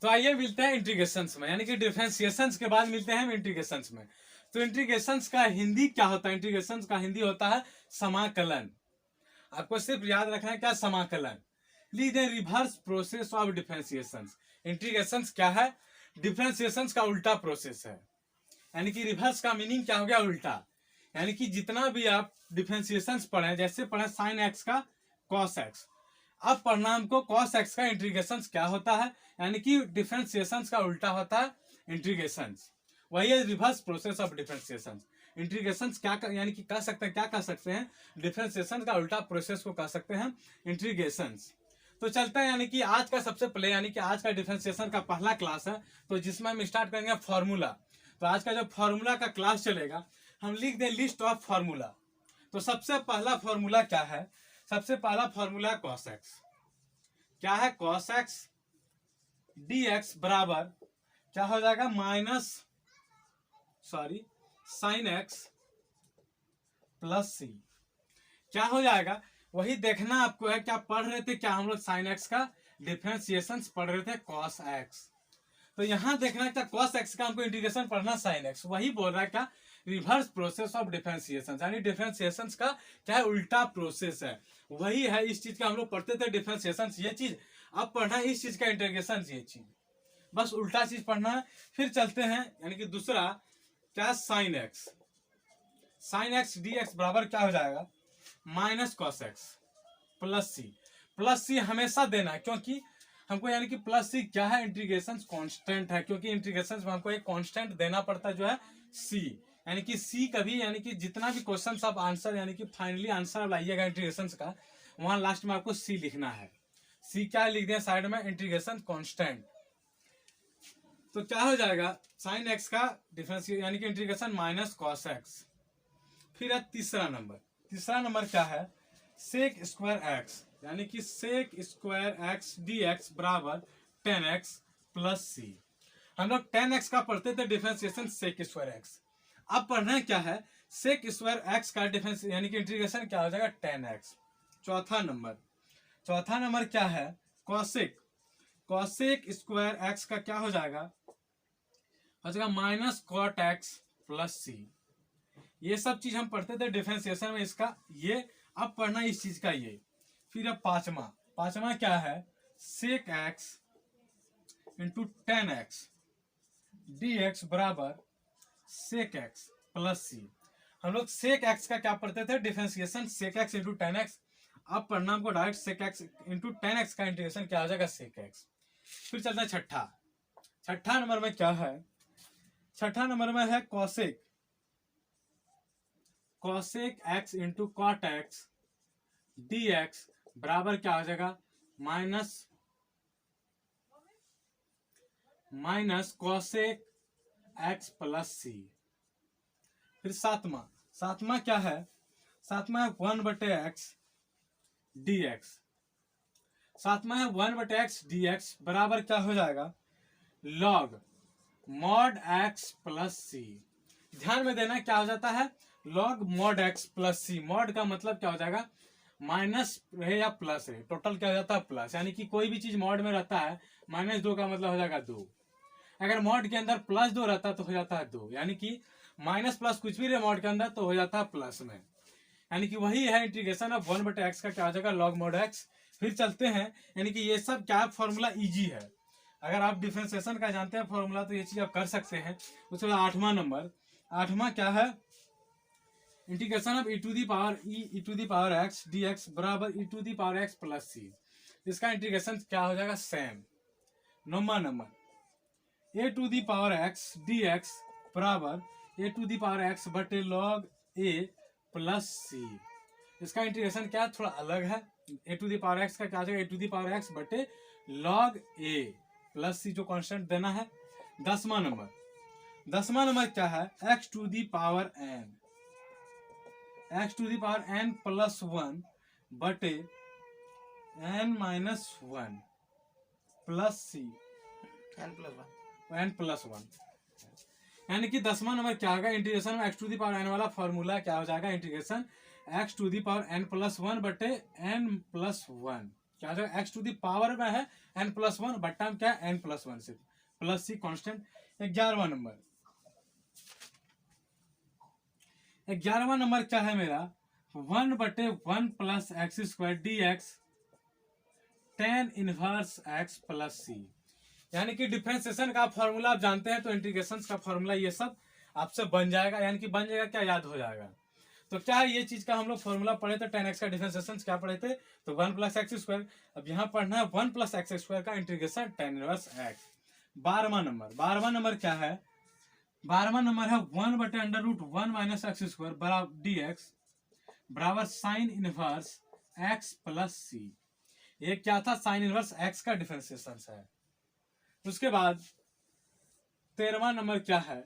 तो आइए मिलते हैं इंटीग्रेशंस में, यानी कि डिफरेंशिएशंस के बाद मिलते हैं हम इंटीग्रेशंस में। तो इंटीग्रेशंस का हिंदी क्या होता है? इंटीग्रेशंस का हिंदी होता है समाकलन। आपको सिर्फ याद रखना है क्या? समाकलन। Lead the reverse process of differentiations. Integrations क्या है? डिफरेंशिएशंस का उल्टा प्रोसेस है। यानी कि रिवर्स का मीनिंग क्या हो गया? उल्टा। यानी कि जितना भी आप डिफरेंशिएशंस पढ़े, जैसे पढ़े साइन एक्स का कॉस एक्स, अब पढ़ना हमको कॉस एक्स का इंटीग्रेशंस क्या होता है, यानी कि डिफरेंशिएशंस का उल्टा होता है इंटीग्रेशंस। वही है reverse process of differentiations. Integrations क्या यानी कि कह सकते हैं, क्या कह सकते हैं? डिफरेंशिएशन का उल्टा प्रोसेस को कह सकते हैं इंटीग्रेशंस। तो चलते हैं, यानी कि आज का सबसे पहले, यानी कि आज का डिफरेंशिएशन का पहला क्लास है, तो जिसमें हम स्टार्ट करेंगे फॉर्मूला। तो आज का जो फॉर्मूला का क्लास चलेगा, हम लिख दें लिस्ट ऑफ फॉर्मूला। तो सबसे पहला फॉर्मूला क्या है? सबसे पहला फॉर्मूला कॉस एक्स। क्या है? कॉस एक्स डी एक्स बराबर क्या हो जाएगा? साइन एक्स प्लस सी। क्या हो जाएगा? वही देखना आपको है। क्या पढ़ रहे थे? क्या हम लोग साइन एक्स का डिफरेंशिएशन पढ़ रहे थे, कॉस एक्स। तो यहां देखना क्या? कॉस एक्स का हमको इंटीग्रेशन पढ़ना साइन एक्स। वही बोल रहा है क्या? रिवर्स प्रोसेस ऑफ डिफरेंशिएशन, यानी डिफरेंशिएशन का क्या है? उल्टा प्रोसेस है। वही है इस चीज का हम लोग पढ़ते थे डिफरेंशिएशन, ये चीज अब पढ़ना है, इस चीज का इंटीग्रेशन, ये चीज बस उल्टा चीज पढ़ना है। फिर चलते हैं, यानी कि दूसरा क्या? साइन एक्स डी एक्स बराबर क्या हो जाएगा? माइनस कॉस एक्स प्लस सी। प्लस सी हमेशा देना है, क्योंकि हमको, यानी कि प्लस सी क्या है? इंटीग्रेशन कांस्टेंट है, क्योंकि इंटीग्रेशन में हमको एक कांस्टेंट देना पड़ता है जो है सी। यानी कि सी कभी, यानी कि जितना भी क्वेश्चन आप आंसर, यानी कि फाइनली आंसर लाइएगा इंटीग्रेशन का, वहां लास्ट में आपको सी लिखना है। सी क्या लिख दिया साइड में? Integration constant. तो क्या हो जाएगा? साइन एक्स का डिफरेंस यानी कि इंटीग्रेशन माइनस कॉस एक्स। फिर है तीसरा नंबर क्या है? सेक स्क्वायर एक्स, यानी कि sec square X D x बराबर 10x प्लस सी। हम लोग 10x का पढ़ते थे डिफरेंशिएशन सेक स्क्वायर एक्स। अब पढ़ना क्या है? सेक स्क्वायर एक्स का डिफरेंस यानी कि इंटीग्रेशन क्या हो जाएगा? 10x। चौथा नंबर क्या है? कॉसेक स्क्वायर एक्स का क्या हो जाएगा? माइनस कॉट एक्स प्लस सी। ये सब चीज हम पढ़ते थे डिफरेंशिएशन में इसका, ये अब पढ़ना इस चीज का ये। फिर अब पांचवा क्या है? Sec x into 10x d x बराबर सेक एक्स प्लस सी। हम लोग सेक एक्स का क्या पढ़ते थे? Differentiation sec x into 10x। अब पढ़ना हमको डायरेक्ट सेक एक्स इंटू 10x का इंटीग्रेशन क्या हो जाएगा? Sec x. फिर चलता है छठा नंबर में क्या है? छठा नंबर में है cosec x into cot x D x बराबर क्या हो जाएगा? माइनस कॉसेक एक्स प्लस सी। फिर सातवां क्या है? सातवां है 1/x डी एक्स। सातवां है 1/x डी एक्स बराबर क्या हो जाएगा? लॉग मॉड एक्स प्लस सी। ध्यान में देना क्या हो जाता है? लॉग मॉड एक्स प्लस सी। मॉड का मतलब क्या हो जाएगा? माइनस रहे या प्लस रहे, टोटल क्या हो जाता है? प्लस। यानी कि कोई भी चीज मॉड में रहता है, -2 का मतलब हो जाएगा 2। अगर मॉड के अंदर +2 रहता है तो हो जाता है 2। यानी कि माइनस प्लस कुछ भी रहे मॉड के अंदर तो हो जाता है प्लस में। यानी कि वही है इंटीग्रेशन ऑफ 1/x का क्या हो जाएगा? Log mod x. फिर चलते हैं, यानी कि ये सब क्या फॉर्मूला इजी है। अगर आप डिफरेंशिएशन का जानते हैं फॉर्मूला तो ये चीज आप कर सकते हैं। उसके बाद आठवां क्या है? Integration of e to the power x dx बराबर e to the power x plus C. इसका इंटीग्रेशन क्या हो जाएगा? Same. Number a to the power x dx बराबर a to the power x बटे लॉग a प्लस सी। इसका integration क्या थोड़ा अलग है। a to the power x का क्या हो जाएगा? a to the power x बटे लॉग a प्लस सी, जो कांस्टेंट देना है। 10वां नंबर क्या है? x to the power n plus 1 बटे n-1 प्लस सी n प्लस 1। यानी कि 10वां नंबर क्या होगा? इंटीग्रेशन में x to the power n वाला फॉर्मूला क्या हो जाएगा? Integration x to the power n plus 1 बटे n प्लस 1। क्या हो जाएगा, एक्स टू द पावर में है n+1, बट्टा में क्या है n+1 सिर्फ, प्लस सी कांस्टेंट। 11वां नंबर क्या है मेरा, 1/1 + x² dx tan inverse x + c, यानी कि डिफरेंशिएशन का फॉर्मूला आप जानते हैं, तो इंटीग्रेशन का फॉर्मूला ये सब आपसे बन जाएगा, यानी कि बन जाएगा क्या, याद हो जाएगा। तो क्या है ये चीज का हम लोग फॉर्मूला पढ़े थे, tan x का डिफरेंशिएशन क्या पढ़े थे, तो 1 + x²। अब यहाँ पढ़ना है 1 + x² का इंटीग्रेशन tan इनवर्स x। 12वां नंबर क्या है, 12वां नंबर है 1/√1 - x² बराबर dx बराबर साइन इनवर्स x + c। ये क्या था, साइन इनवर्स x का डिफरेंशिएशन है। उसके बाद 13वां नंबर क्या है,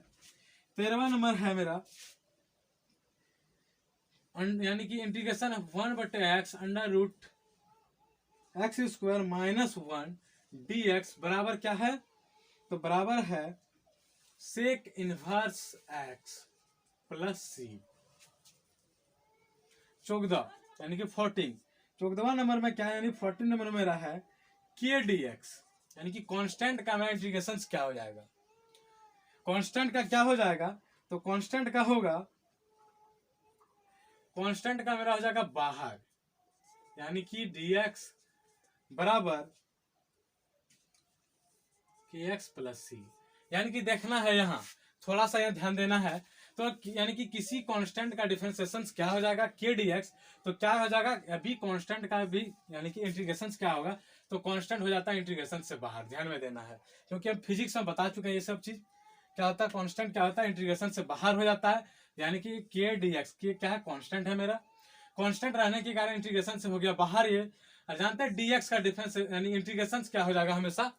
13वां नंबर है मेरा यानी कि इंटीग्रेशन 1/x √x² - 1 dx बराबर क्या है, तो बराबर है सेक इनवर्स x + c। 14 यानी कि 14वां नंबर में क्या है, यानी 14 नंबर में रहा है k dx, यानी कि कांस्टेंट का मेरा इंटीग्रेशन क्या हो जाएगा, कांस्टेंट का क्या हो जाएगा, तो कांस्टेंट का होगा, कांस्टेंट का मेरा हो जाएगा बाहर, यानी कि dx बराबर kx + c। यानी कि देखना है यहाँ थोड़ा सा यहाँ ध्यान देना है, तो यानी कि किसी कांस्टेंट का डिफरेंशिएशन क्या हो जाएगा k dx, तो क्या हो जाएगा अभी कांस्टेंट का भी, यानी कि इंटीग्रेशन क्या होगा, तो कांस्टेंट हो जाता है इंटीग्रेशन से बाहर, ध्यान में देना है, क्योंकि हम फिजिक्स में बता चुके हैं ये सब चीज। क्या होता है कांस्टेंट, क्या होता है इंटीग्रेशन से बाहर हो जाता है, यानी कि k dx के क्या है, कांस्टेंट है मेरा, कांस्टेंट रहने के कारण इंटीग्रेशन से हो गया बाहर ये। और जानते हैं dx का डिफरेंस यानी इंटीग्रेशन क्या हो जाएगा, हमेशा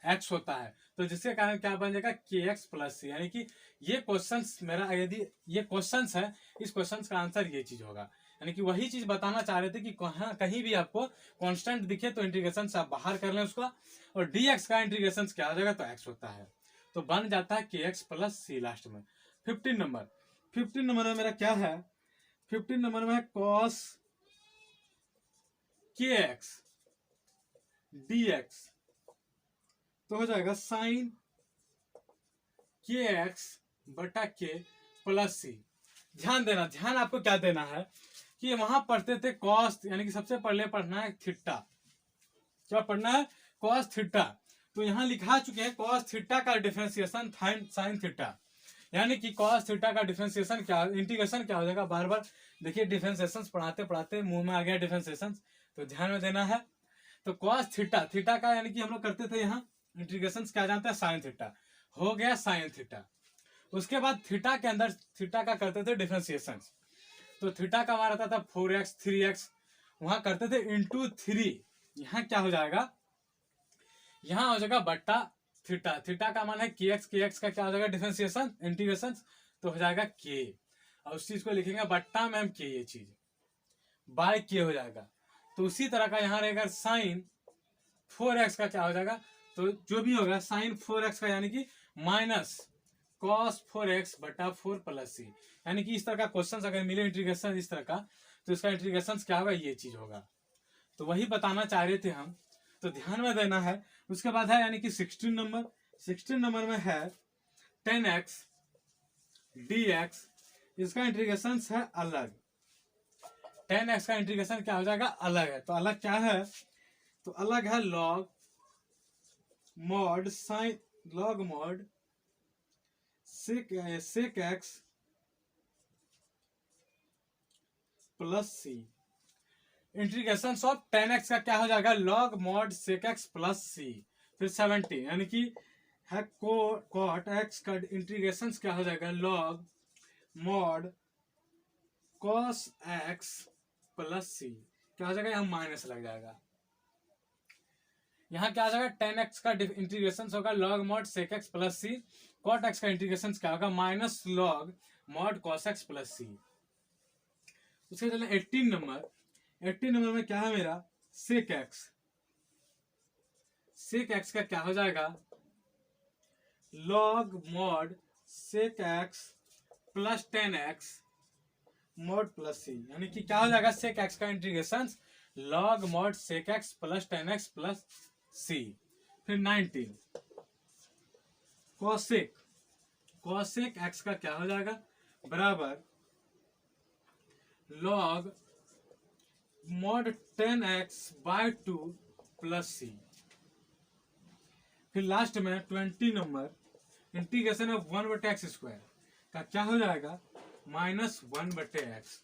x होता है, तो जिसके कारण क्या बन जाएगा kx + c। यानी कि ये क्वेश्चंस मेरा, यदि ये क्वेश्चंस है, इस क्वेश्चंस का आंसर ये चीज होगा, यानी कि वही चीज बताना चाह रहे थे कि कहीं भी आपको कांस्टेंट दिखे तो इंटीग्रेशन से आप बाहर कर लें उसका, और dx का इंटीग्रेशन क्या हो जाएगा, तो x होता है, तो बन जाता है kx + c लास्ट में। 15 नंबर में मेरा क्या है, 15 नंबर में है cos kx dx, तो हो जाएगा साइन kx बटा k + c। ध्यान देना, ध्यान आपको क्या देना है कि वहां पढ़ते थे cos, यानी कि सबसे पहले पढ़ना है थीटा, क्या पढ़ना है, cos थीटा। तो यहाँ लिखा चुके हैं cos थीटा का डिफरेंशिएशन साइन थीटा, यानी कि cos थीटा का डिफरेंशिएशन क्या, इंटीग्रेशन क्या हो जाएगा, बार बार देखिए डिफरेंशिएशन पढ़ाते पढ़ाते मुंह में आ गया डिफरेंशिएशन, तो ध्यान में देना है। तो cos थीटा का यानी कि हम लोग करते थे यहाँ इंटीग्रेशन क्या जानते हैं, साइन थीटा, हो गया साइन थीटा। उसके बाद थीटा के अंदर थीटा का करते थे डिफरेंशिएशन, तो थीटा का हमारा था 4x 3x, वहां करते थे इंटू 3, यहाँ क्या हो जाएगा, यहाँ हो जाएगा बट्टा थीटा, थीटा का मान है kx का क्या हो जाएगा डिफरेंशिएशन इंटीग्रेशन, तो हो जाएगा k, और उस चीज को लिखेंगे बट्टा में हम k, ये चीज बाय k हो जाएगा। तो उसी तरह का यहाँ रहेगा साइन 4x का क्या हो जाएगा, तो जो भी होगा साइन 4x का, यानी कि माइनस cos 4x बटा 4 + c, यानी कि इस तरह का क्वेश्चन अगर मिले इंटीग्रेशन इस तरह का, तो इसका इंटीग्रेशन क्या होगा, ये चीज होगा, तो वही बताना चाह रहे थे हम, तो ध्यान में देना है। उसके बाद है यानी कि 16 नंबर में है 10x dx, इसका इंटीग्रेशन है अलग, 10x का इंटीग्रेशन क्या हो जाएगा, अलग है, तो अलग क्या है, तो अलग है log mod sec x + c। Integration of 10x का क्या हो जाएगा, log mod sec x + c। फिर 17 यानी कि है cot x का इंटीग्रेशन क्या हो जाएगा, log mod cos x + c, क्या हो जाएगा, यहाँ माइनस लग जाएगा, यहाँ क्या आ जाएगा 10x का इंटीग्रेशन होगा log mod sec x + c, cot x का इंटीग्रेशन क्या होगा minus log mod cos x + c। उसके चले 18 नंबर में क्या है मेरा sec x का क्या हो जाएगा log mod sec x + 10x mod + c, यानी कि क्या हो जाएगा sec x का integration log mod sec x plus 10x plus सी। फिर 19 कोसेक, कोसेक एक्स का क्या हो जाएगा बराबर log mod 10x by 2 plus सी। फिर लास्ट में 20 नंबर इंटीग्रेशन ऑफ 1/x² का क्या हो जाएगा -1/x।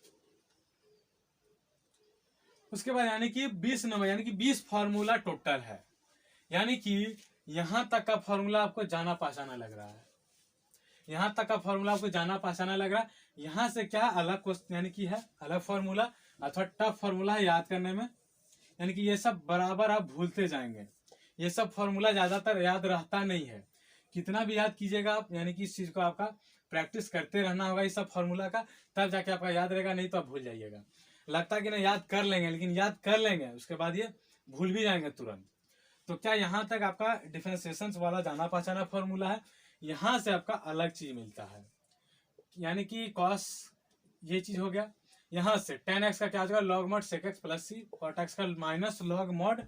उसके बाद यानी कि 20 नंबर यानी कि 20 फॉर्मूला टोटल है। यानी कि यहां तक का फॉर्मूला आपको जाना पहचाना लग रहा है, यहां तक का फॉर्मूला आपको जाना पहचाना लग रहा है। यहां से क्या अलग क्वेश्चन यानी कि है अलग फॉर्मूला अथवा टफ फॉर्मूला है याद करने में, यानी कि ये सब बराबर आप भूलते जाएंगे। ये सब फॉर्मूला ज्यादातर याद रहता नहीं है, कितना भी याद कीजिएगा आप, यानी कि इस चीज को आपका प्रैक्टिस करते रहना होगा इस सब फॉर्मूला का, तब जाके आपका याद रहेगा, नहीं तो आप भूल जाइएगा। लगता है कि नहीं याद कर लेंगे, लेकिन याद कर लेंगे उसके बाद ये भूल भी जाएंगे तुरंत। तो क्या यहाँ तक आपका डिफरेंशिएशन वाला जाना पहचाना फॉर्मूला है, यहाँ से आपका अलग चीज मिलता है, यानी कि कॉस ये चीज हो गया। यहाँ से 10x का क्या हो जाएगा log mod sec x plus C, cot x का minus log mod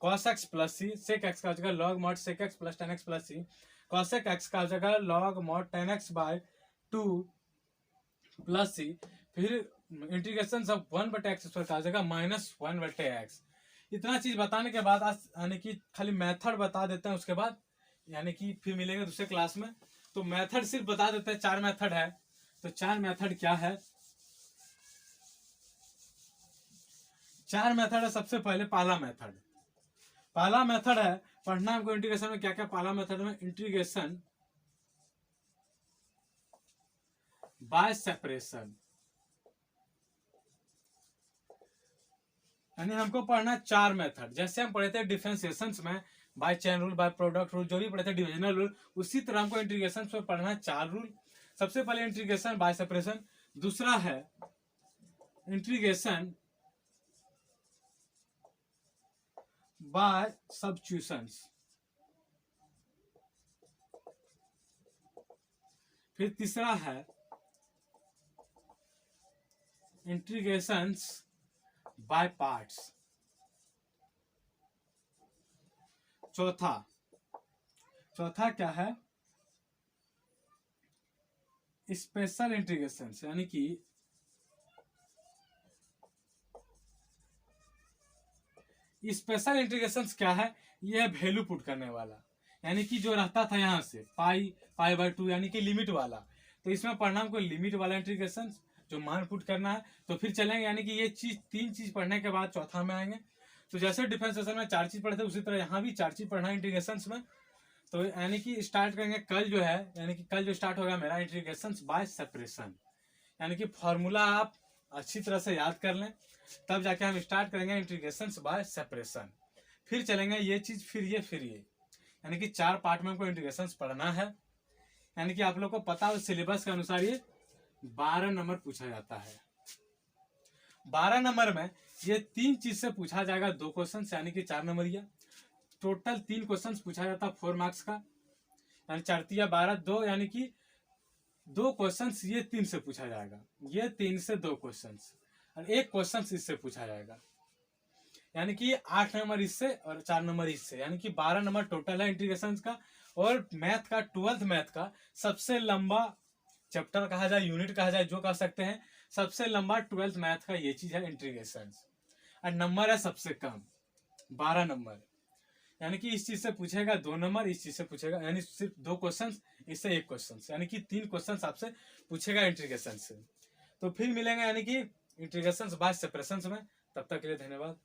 cos x plus C, sec x का हो जाएगा log mod sec x plus 10x plus C, cosec x का हो जाएगा log mod 10x by 2 plus सी। फिर integration of 1/x का हो जाएगा -1/x। इतना चीज बताने के बाद आज यानी कि खाली मेथड बता देते हैं, उसके बाद यानी कि फिर मिलेंगे दूसरे क्लास में। तो मेथड सिर्फ बता देते हैं, 4 मेथड है। तो 4 मेथड क्या है, 4 मेथड है। सबसे पहले पहला मेथड है पढ़ना हमको इंटीग्रेशन में क्या क्या। पहला मेथड में इंटीग्रेशन बाय सेपरेशन, यानी हमको पढ़ना 4 मेथड। जैसे हम पढ़े थे डिफरेंशिएशंस में by chain rule, by product rule, जो भी पढ़े थे डिविजनल रूल, उसी तरह हमको इंटीग्रेशन में पढ़ना 4 रूल। सबसे पहले इंटीग्रेशन बाय सेपरेशन, दूसरा है इंटीग्रेशन बाय सब्स्टिट्यूशंस, फिर तीसरा है इंटीग्रेशंस बाय पार्ट्स, चौथा क्या है स्पेशल इंटीग्रेशंस, यानी कि स्पेशल इंटीग्रेशंस क्या है, ये है वैल्यू पुट करने वाला, यानी कि जो रहता था यहाँ से पाई बाय 2 यानी कि लिमिट वाला। तो इसमें पढ़ना हमको लिमिट वाला इंटीग्रेशन जो मान पुट करना है। तो फिर चलेंगे, यानी कि ये चीज 3 चीज पढ़ने के बाद चौथा में आएंगे। तो जैसे डिफरेंशिएशन में 4 चीज पढ़े थे, उसी तरह यहाँ भी 4 चीज पढ़ना है इंटीग्रेशन में। तो यानी कि स्टार्ट करेंगे कल जो है, यानी कि कल जो स्टार्ट होगा मेरा इंटीग्रेशन बाय सेपरेशन, यानी कि फॉर्मूला आप अच्छी तरह से याद कर लें, तब जाके हम स्टार्ट करेंगे इंटीग्रेशन बाय सेपरेशन। फिर चलेंगे ये चीज, फिर ये, यानी कि 4 पार्ट में हमको इंटीग्रेशन पढ़ना है। यानी कि आप लोग को पता हो सिलेबस के अनुसार ये 12 नंबर पूछा जाता है। 12 नंबर में ये 3 चीज से पूछा जाएगा, 2 क्वेश्चन, यानी कि 4 नंबरिया। टोटल 3 क्वेश्चन पूछा जाता है 4 मार्क्स का, यानी 4 12 2, यानी कि 2 क्वेश्चन ये 3 से पूछा जाएगा, ये 3 से 2 क्वेश्चन, और 1 क्वेश्चन इससे पूछा जाएगा, यानी कि 8 नंबर इससे और 4 नंबर इससे, यानी कि 12 नंबर टोटल है इंटीग्रेशन का। और मैथ का 12th मैथ का सबसे लंबा चैप्टर कहा जाए, यूनिट कहा जाए, जो कह सकते हैं, सबसे लंबा 12th मैथ का ये चीज है इंटीग्रेशन। और नंबर है सबसे कम 12 नंबर, यानी कि इस चीज से पूछेगा 2 नंबर, इस चीज से पूछेगा, यानी सिर्फ 2 क्वेश्चन, इससे 1 क्वेश्चन, यानी कि 3 क्वेश्चन आपसे पूछेगा इंटीग्रेशन से। तो फिर मिलेंगे यानी कि इंटीग्रेशन बाय सेपरेशन में। तब तक के लिए धन्यवाद।